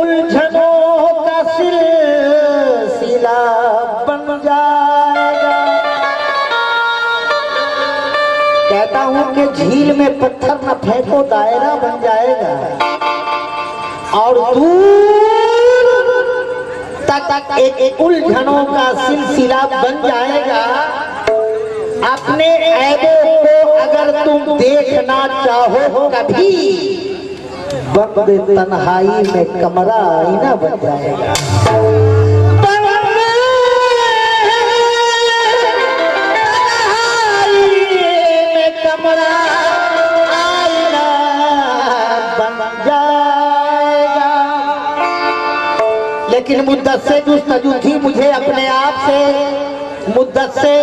उलझनों का सिलसिला बन जाएगा। कहता हूं कि झील में पत्थर न फेंको दायरा बन जाएगा और दूर तक एक उलझनों का सिलसिला बन जाएगा। अपने ऐबों को अगर तुम देखना चाहो कभी, बंद तन्हाई में कमरा आईना बन जाएगा। कमरा आईना बन जाएगा। लेकिन मुद्दत से जुस्तजू थी मुझे अपने आप से, मुद्दत से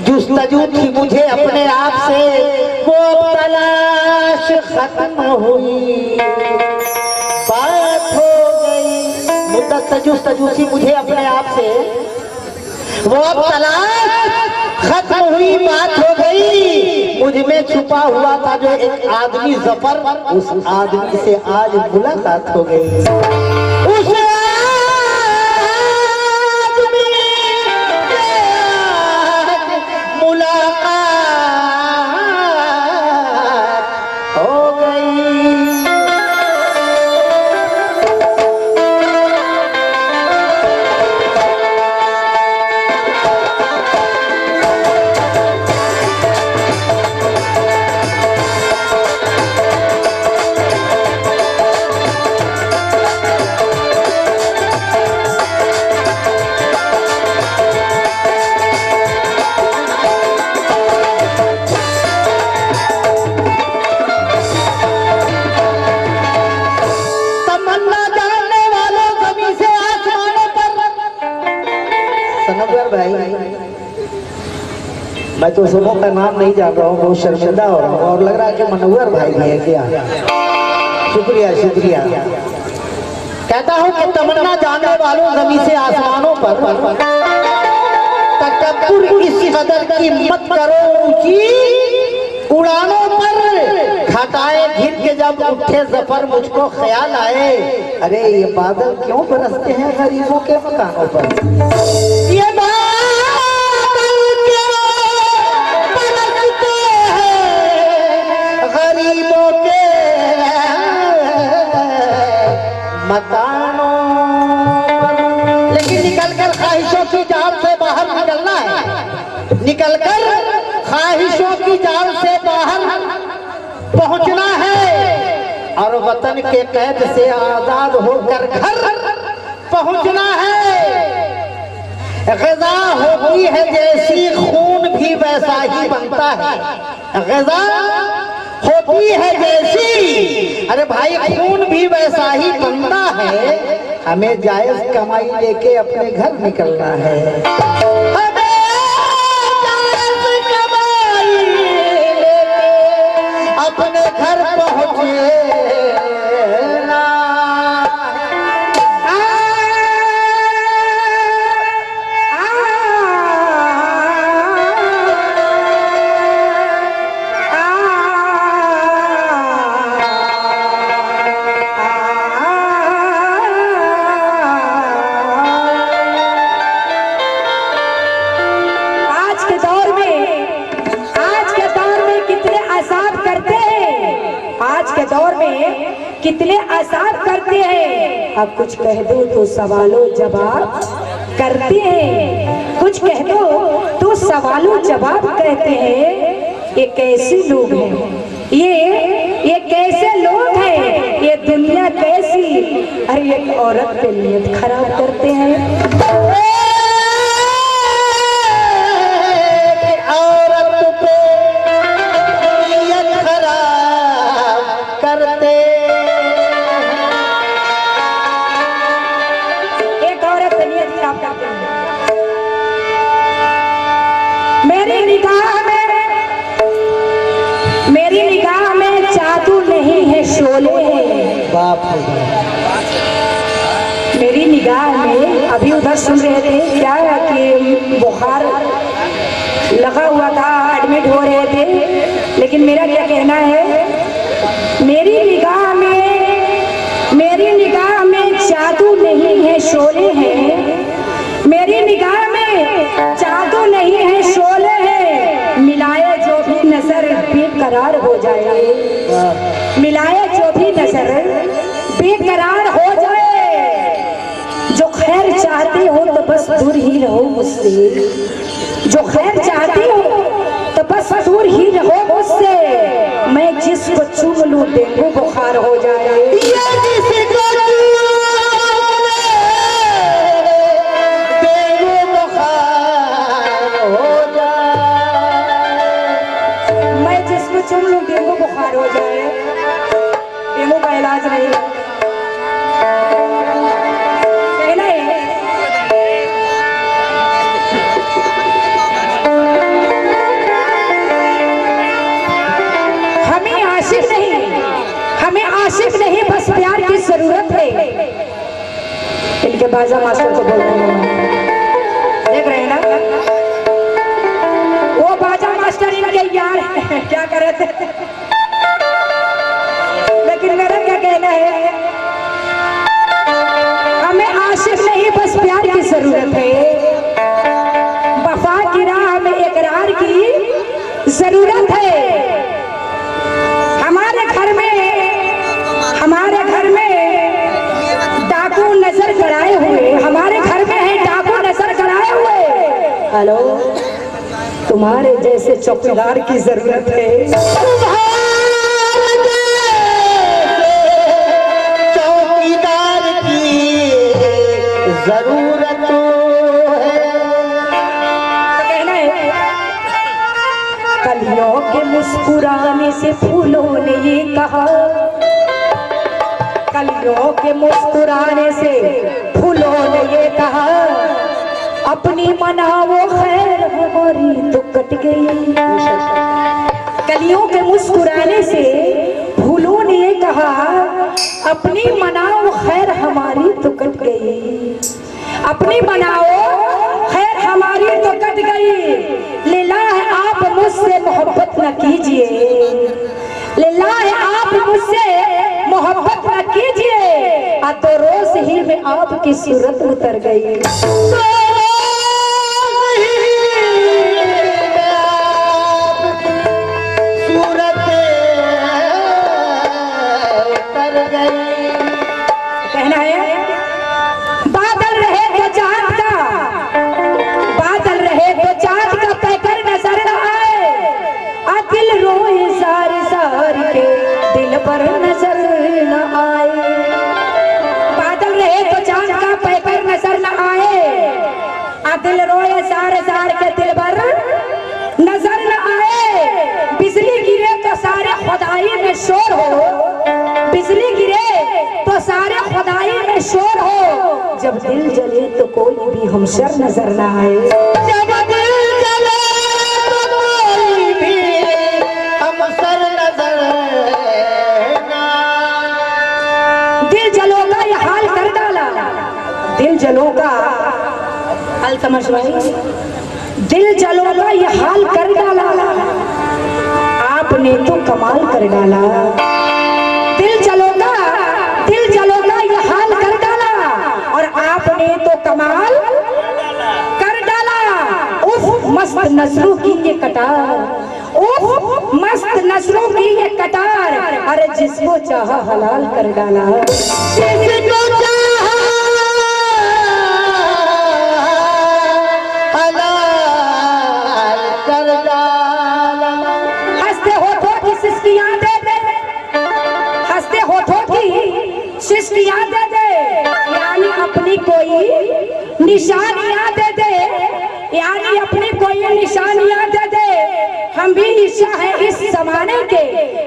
जुस्तजू थी मुझे अपने आप से, वो तलाश खत्म हुई, बात हो गई। मुद्दत से जुस्तजू थी मुझे अपने आप से, वो अब तलाश खत्म हुई, बात हो गई। मुझ में छुपा हुआ था जो एक आदमी ज़फर, उस आदमी से आज मुलाकात हो गई। उस मैं तो सुनो का नाम नहीं जान रहा हूँ, बहुत शर्मिंदा हो रहा हूँ और लग रहा है कि मनोहर भाई भी है क्या। शुक्रिया शुक्रिया। कहता हूँ कि तमन्ना जाने वालों जमीन से आसमानों पर तकब्बुर इस कदर की मत करो ऊंची उड़ानों पर। घटाए घिर के जब उठे ज़फर मुझको ख्याल आए, अरे ये बादल क्यों बरसते हैं गरीबों के मकानों पर। ये गरीबों के मकानों, लेकिन निकलकर ख्वाहिशों की जाल से बाहर निकलना है, निकलकर ख्वाहिशों की जाल से बाहर पहुंचना है और वतन के कैद से आजाद होकर घर पहुंचना है। ग़िज़ा होती है जैसी खून भी वैसा ही बनता है, ग़िज़ा होती है जैसी, अरे भाई खून भी वैसा ही बनता है। हमें जायज कमाई लेके अपने घर निकलना है, हमें जायज कमाई लेके अपने घर पहुंचे। कितने आसाद करते हैं, अब कुछ कह दो तो सवालों जवाब करते हैं, कुछ कह दो तो सवालों जवाब कहते हैं। ये कैसे लोग हैं, ये कैसे लोग हैं, ये दुनिया कैसी। अरे एक औरत पे नीयत खराब करते हैं, मेरी निगाह में जादू नहीं है शोले हैं। बाप मेरी निगाह में, अभी उधर सुन रहे थे क्या कि बुखार लगा हुआ था, एडमिट हो रहे थे, लेकिन मेरा क्या कहना है, मेरी निगाह में शोले हैं, मेरी निगाह में जादू नहीं है शोले है। मिलाए जो भी नजर बेकरार हो जाए, मिलाए जो भी नजर बेकरार हो जाए। जो खैर चाहते हो तो बस दूर ही रहो मुझसे, जो खैर चाहते हो तो बस दूर ही रहो मुझसे। मैं जिसको चूम लूं डेंगू बुखार हो जाए। मैं जिसको चूम लूं डेंगू बुखार हो जाए। डेंगू का इलाज नहीं कहना है। हमें आशिक नहीं बस प्यार की जरूरत है। इनके बाजा मास्टर को बोल रहे हैं, देख रहे हैं ना, वो बाजा मास्टर इनके यार क्या कर रहे थे। लेकिन मेरा क्या कहना है, हमें आशिक नहीं बस प्यार की जरूरत है। वफा की राह में इकरार की जरूरत है। हमारे घर में डाकू नजर गड़ाए हुए, हमारे घर में है डाकू नजर गड़ाए हुए। हेलो, तुम्हारे जैसे चौकीदार की जरूरत है। चौकीदार की जरूरत है। कहना है, कलियों के मुस्कुराने से फूलों ने ये कहा, कलियों के मुस्कुराने से फूलों ने ये कहा, अपनी मनाओ खैर हमारी तो कट गई। कलियों के मुस्कुराने से फूलों ने ये कहा, अपनी मनाओ खैर हमारी तो कट गई। अपनी मनाओ खैर हमारी तो कट गई। लीला है आप मुझसे मोहब्बत न कीजिए, लीला है आप मुझसे मोहब्बत न कीजिए। तो रोज ही में आपकी सूरत उतर गई। सूरत उतर गई। कहना है, बादल रहे तो चांद का, बादल रहे तो चांद का पैकर नजर न आए। दिल रोए सारे सार के दिल पर नजर न आए। बादल रहे तो चांद का पैकर नजर न आए। दिल रोए सारे सार के दिल पर नजर न आए। बिजली गिरे तो सारे खुदाई में शोर हो, बिजली गिरे तो सारे खुदाई में शोर हो। जब दिल जले तो कोई भी हमशर नजर न आए। जब दिल जले तो कोई भी हमसर नजर ना। दिल जलो का ये हाल कर डाला, दिल जलो का हाल समझ भाई, दिल जलो का ये हाल कर डाला। आपने तो कमाल कर डाला। दिल जलो का ये हाल कर डाला और आपने तो कमाल कर डाला। उफ मस्त नस्लों की ये कटार, उफ मस्त नस्लों की ये कटार। अरे जिसको चाहा हलाल कर डाला। जिसको चाहा हलाल कर डाला। हंसते होठों की सिसकियां दे दे, हंसते होठों की सिसकियां दे दे। यानी अपनी कोई निशानियां दे दे, यानी अपनी कोई निशानियां दे दे। हम भी हिस्सा है इस जमाने के,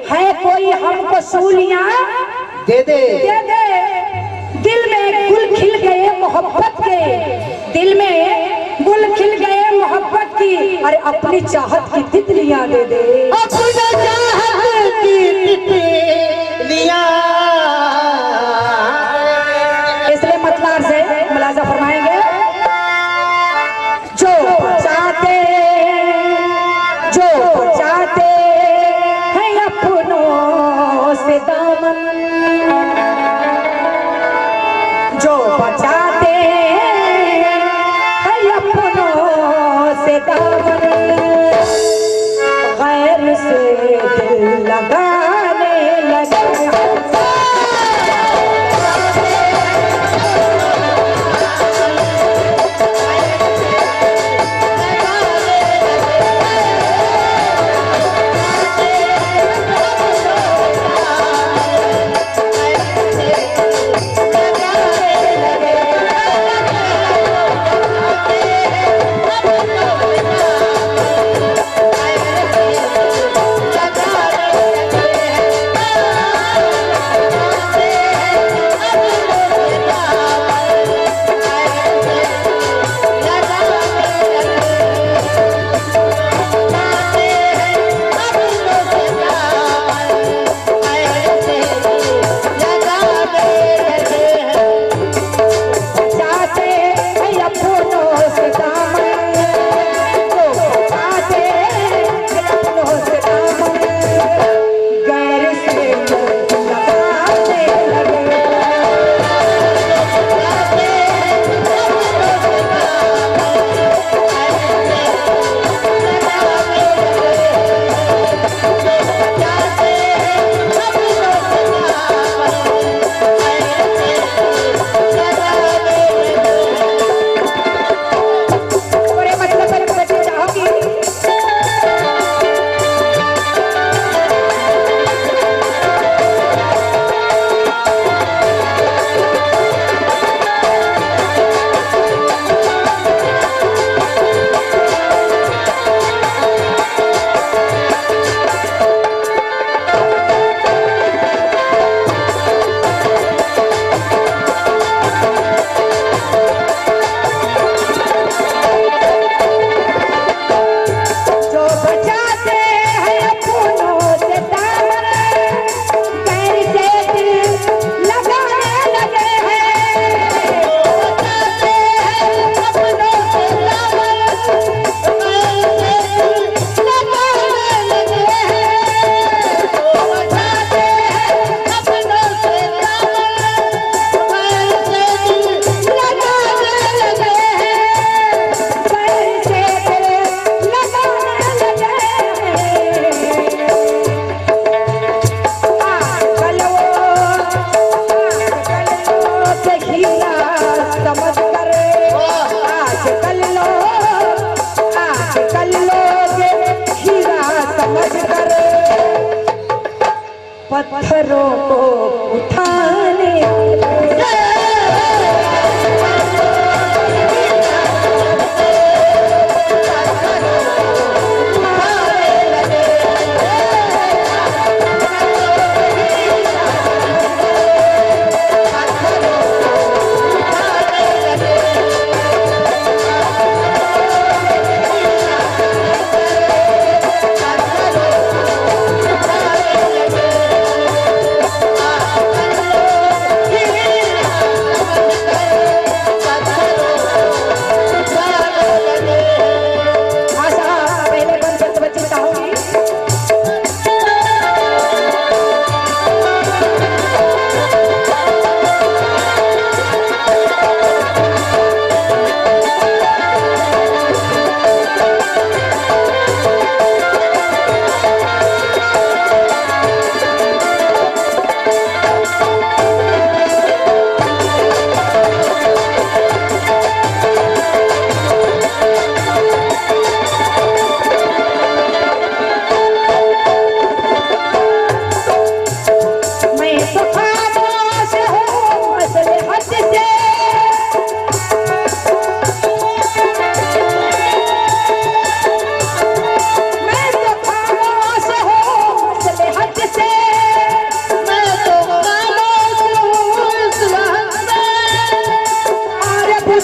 है कोई हमको सूलियां दे दे। दे दे। दिल में गुल खिल गए मोहब्बत के, दिल में गुल खिल गए मोहब्बत की। अरे अपनी चाहत की तितलियां दे दे। अपनी चाहत की तितलियां। इसलिए मतलार से मुलाजा फरमाएंगे, जो चाहते हैं अपनों से दामन, जो बचाते पत्थरों को उठाने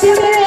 Dime